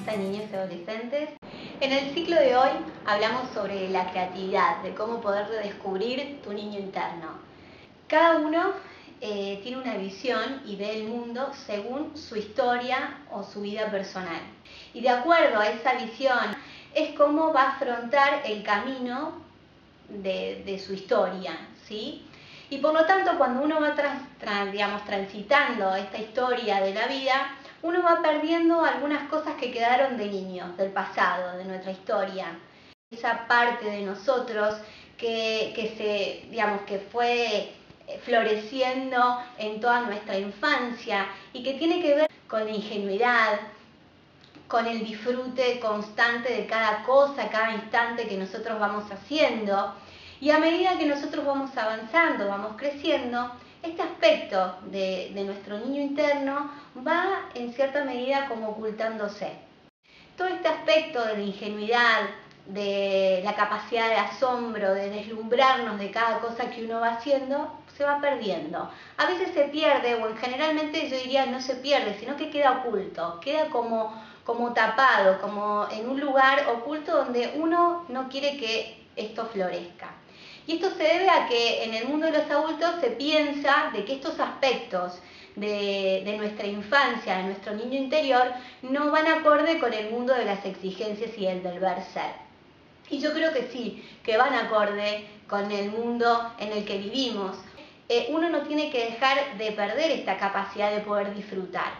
revista Niños y Adolescentes. En el ciclo de hoy hablamos sobre la creatividad, de cómo poder redescubrir tu niño interno. Cada uno tiene una visión y ve el mundo según su historia o su vida personal. Y de acuerdo a esa visión es cómo va a afrontar el camino de su historia, ¿sí? Y por lo tanto, cuando uno va transitando esta historia de la vida, uno va perdiendo algunas cosas que quedaron de niños, del pasado, de nuestra historia. Esa parte de nosotros que fue floreciendo en toda nuestra infancia y que tiene que ver con la ingenuidad, con el disfrute constante de cada cosa, cada instante que nosotros vamos haciendo. Y a medida que nosotros vamos avanzando, vamos creciendo, este aspecto de nuestro niño interno va en cierta medida como ocultándose. Todo este aspecto de la ingenuidad, de la capacidad de asombro, de deslumbrarnos de cada cosa que uno va haciendo, se va perdiendo. A veces se pierde, o generalmente yo diría no se pierde, sino que queda oculto, queda como tapado, como en un lugar oculto donde uno no quiere que esto florezca. Y esto se debe a que en el mundo de los adultos se piensa de que estos aspectos de nuestra infancia, de nuestro niño interior, no van acorde con el mundo de las exigencias y el deber ser. Y yo creo que sí, que van acorde con el mundo en el que vivimos. Uno no tiene que dejar de perder esta capacidad de poder disfrutar.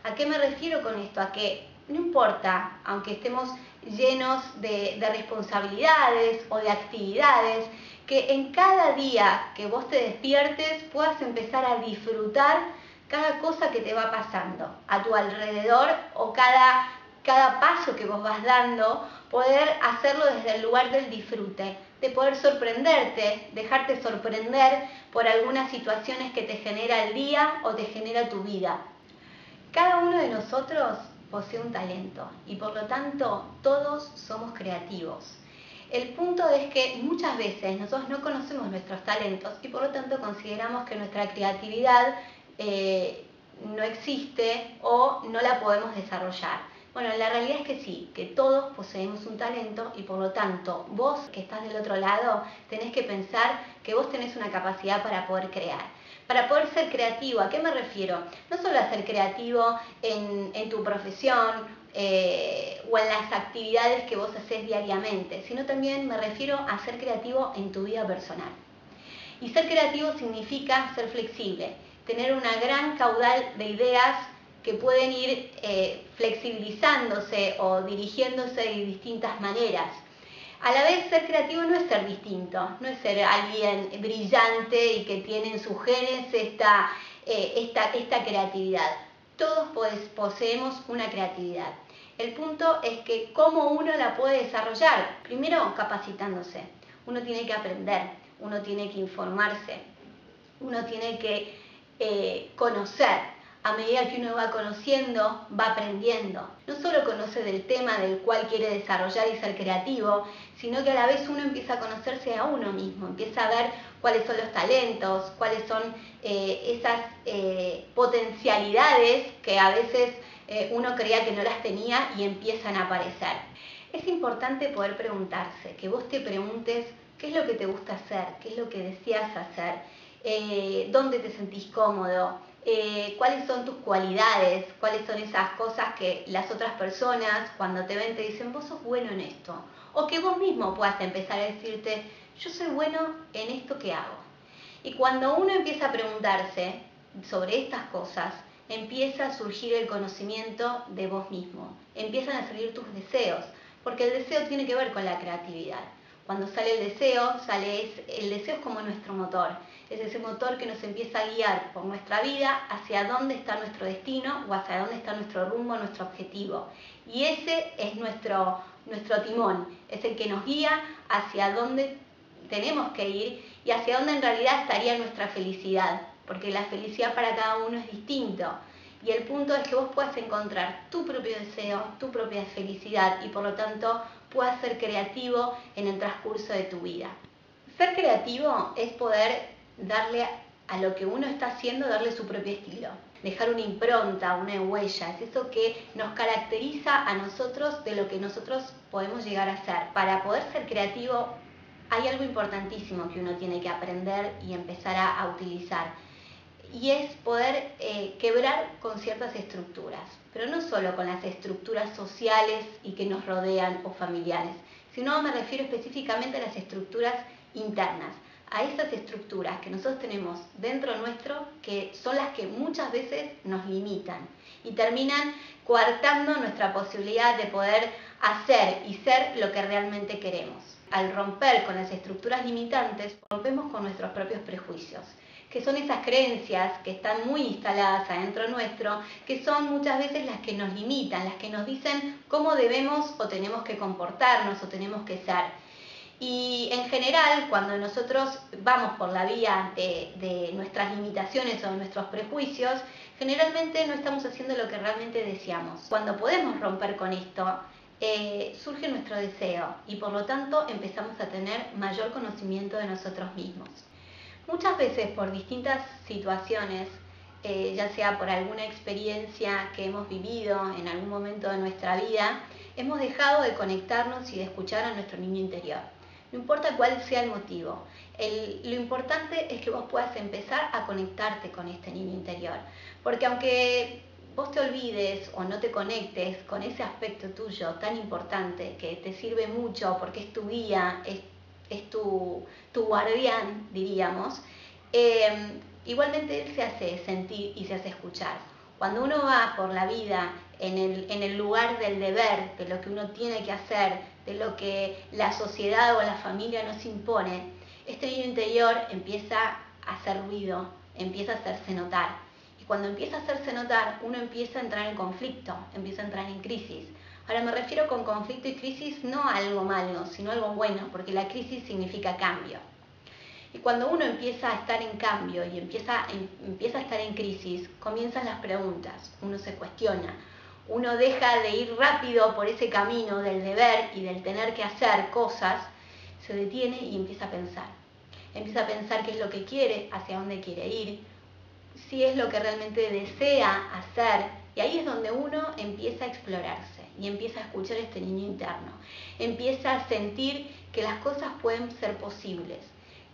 ¿A qué me refiero con esto? A que no importa, aunque estemos llenos de responsabilidades o de actividades, que en cada día que vos te despiertes puedas empezar a disfrutar cada cosa que te va pasando a tu alrededor o cada paso que vos vas dando, poder hacerlo desde el lugar del disfrute, de poder sorprenderte, dejarte sorprender por algunas situaciones que te genera el día o te genera tu vida. Cada uno de nosotros posee un talento y por lo tanto todos somos creativos. El punto es que muchas veces nosotros no conocemos nuestros talentos y por lo tanto consideramos que nuestra creatividad no existe o no la podemos desarrollar. Bueno, la realidad es que sí, que todos poseemos un talento y por lo tanto vos que estás del otro lado tenés que pensar que vos tenés una capacidad para poder crear. Para poder ser creativo, ¿a qué me refiero? No solo a ser creativo en tu profesión o en las actividades que vos haces diariamente, sino también me refiero a ser creativo en tu vida personal. Y ser creativo significa ser flexible, tener una gran caudal de ideas que pueden ir flexibilizándose o dirigiéndose de distintas maneras. A la vez, ser creativo no es ser distinto, no es ser alguien brillante y que tiene en sus genes esta creatividad. Todos poseemos una creatividad. El punto es que cómo uno la puede desarrollar. Primero, capacitándose. Uno tiene que aprender, uno tiene que informarse, uno tiene que conocer. A medida que uno va conociendo, va aprendiendo. No solo conoce del tema del cual quiere desarrollar y ser creativo, sino que a la vez uno empieza a conocerse a uno mismo, empieza a ver cuáles son los talentos, cuáles son esas potencialidades que a veces uno creía que no las tenía y empiezan a aparecer. Es importante poder preguntarse, que vos te preguntes qué es lo que te gusta hacer, qué es lo que deseas hacer, dónde te sentís cómodo, cuáles son tus cualidades, cuáles son esas cosas que las otras personas cuando te ven te dicen vos sos bueno en esto, o que vos mismo puedas empezar a decirte yo soy bueno en esto que hago. Y cuando uno empieza a preguntarse sobre estas cosas, empieza a surgir el conocimiento de vos mismo, empiezan a salir tus deseos, porque el deseo tiene que ver con la creatividad. Cuando sale el deseo es como nuestro motor, es ese motor que nos empieza a guiar por nuestra vida hacia dónde está nuestro destino o hacia dónde está nuestro rumbo, nuestro objetivo. Y ese es nuestro timón, es el que nos guía hacia dónde tenemos que ir y hacia dónde en realidad estaría nuestra felicidad, porque la felicidad para cada uno es distinto. Y el punto es que vos puedas encontrar tu propio deseo, tu propia felicidad y por lo tanto puedas ser creativo en el transcurso de tu vida. Ser creativo es poder darle a lo que uno está haciendo, darle su propio estilo. Dejar una impronta, una huella, es eso que nos caracteriza a nosotros de lo que nosotros podemos llegar a ser. Para poder ser creativo hay algo importantísimo que uno tiene que aprender y empezar a utilizar. Y es poder quebrar con ciertas estructuras, pero no solo con las estructuras sociales y que nos rodean o familiares, sino me refiero específicamente a las estructuras internas, a esas estructuras que nosotros tenemos dentro nuestro, que son las que muchas veces nos limitan y terminan coartando nuestra posibilidad de poder hacer y ser lo que realmente queremos. Al romper con las estructuras limitantes, rompemos con nuestros propios prejuicios, que son esas creencias que están muy instaladas adentro nuestro, que son muchas veces las que nos limitan, las que nos dicen cómo debemos o tenemos que comportarnos o tenemos que ser. Y en general, cuando nosotros vamos por la vía de nuestras limitaciones o de nuestros prejuicios, generalmente no estamos haciendo lo que realmente deseamos. Cuando podemos romper con esto, surge nuestro deseo y por lo tanto empezamos a tener mayor conocimiento de nosotros mismos. Muchas veces por distintas situaciones, ya sea por alguna experiencia que hemos vivido en algún momento de nuestra vida, hemos dejado de conectarnos y de escuchar a nuestro niño interior. No importa cuál sea el motivo, lo importante es que vos puedas empezar a conectarte con este niño interior, porque aunque vos te olvides o no te conectes con ese aspecto tuyo tan importante que te sirve mucho porque es tu guía, es tu guardián, diríamos, igualmente él se hace sentir y se hace escuchar. Cuando uno va por la vida en el lugar del deber, de lo que uno tiene que hacer, de lo que la sociedad o la familia nos impone, este niño interior empieza a hacer ruido, empieza a hacerse notar. Y cuando empieza a hacerse notar, uno empieza a entrar en conflicto, empieza a entrar en crisis. Ahora me refiero con conflicto y crisis no a algo malo, sino a algo bueno, porque la crisis significa cambio. Y cuando uno empieza a estar en cambio y empieza a estar en crisis, comienzan las preguntas, uno se cuestiona, uno deja de ir rápido por ese camino del deber y del tener que hacer cosas, se detiene y empieza a pensar. Empieza a pensar qué es lo que quiere, hacia dónde quiere ir, si es lo que realmente desea hacer, y ahí es donde uno empieza a explorarse y empieza a escuchar este niño interno, empieza a sentir que las cosas pueden ser posibles,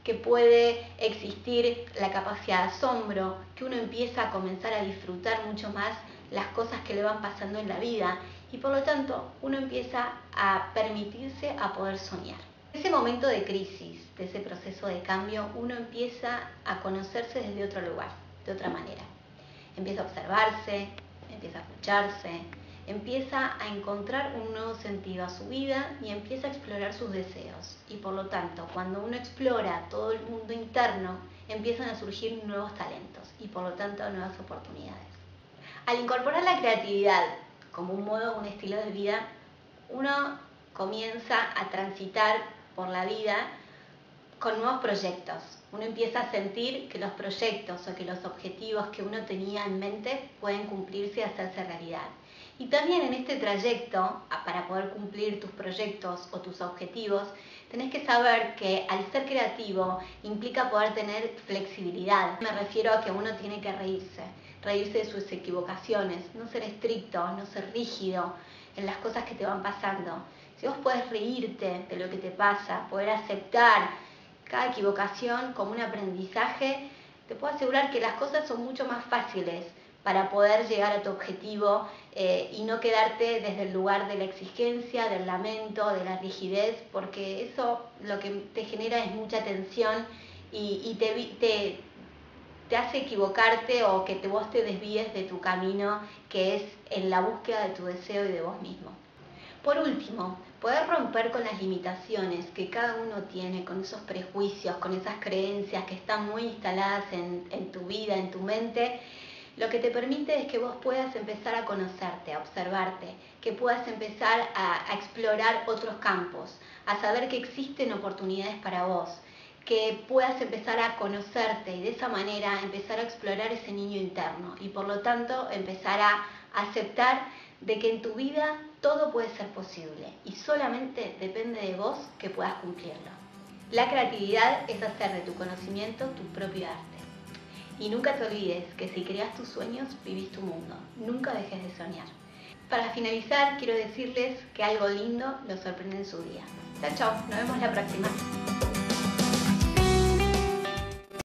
que puede existir la capacidad de asombro, que uno empieza a comenzar a disfrutar mucho más las cosas que le van pasando en la vida y por lo tanto uno empieza a permitirse a poder soñar. En ese momento de crisis, de ese proceso de cambio, uno empieza a conocerse desde otro lugar, de otra manera. Empieza a observarse, empieza a escucharse, empieza a encontrar un nuevo sentido a su vida y empieza a explorar sus deseos. Y por lo tanto, cuando uno explora todo el mundo interno, empiezan a surgir nuevos talentos y por lo tanto nuevas oportunidades. Al incorporar la creatividad como un modo, un estilo de vida, uno comienza a transitar por la vida con nuevos proyectos. Uno empieza a sentir que los proyectos o que los objetivos que uno tenía en mente pueden cumplirse y hacerse realidad. Y también en este trayecto, para poder cumplir tus proyectos o tus objetivos, tenés que saber que al ser creativo implica poder tener flexibilidad. Me refiero a que uno tiene que reírse de sus equivocaciones, no ser estricto, no ser rígido en las cosas que te van pasando. Si vos podés reírte de lo que te pasa, poder aceptar cada equivocación como un aprendizaje, te puedo asegurar que las cosas son mucho más fáciles para poder llegar a tu objetivo y no quedarte desde el lugar de la exigencia, del lamento, de la rigidez, porque eso lo que te genera es mucha tensión y te hace equivocarte o que vos te desvíes de tu camino, que es en la búsqueda de tu deseo y de vos mismo. Por último, poder romper con las limitaciones que cada uno tiene, con esos prejuicios, con esas creencias que están muy instaladas en tu vida, en tu mente, lo que te permite es que vos puedas empezar a conocerte, a observarte, que puedas empezar a explorar otros campos, a saber que existen oportunidades para vos, que puedas empezar a conocerte y de esa manera empezar a explorar ese niño interno y por lo tanto empezar a aceptar de que en tu vida todo puede ser posible y solamente depende de vos que puedas cumplirlo. La creatividad es hacer de tu conocimiento tu propio arte. Y nunca te olvides que si creas tus sueños, vivís tu mundo. Nunca dejes de soñar. Para finalizar, quiero decirles que algo lindo los sorprende en su día. Chao, chao. Nos vemos la próxima.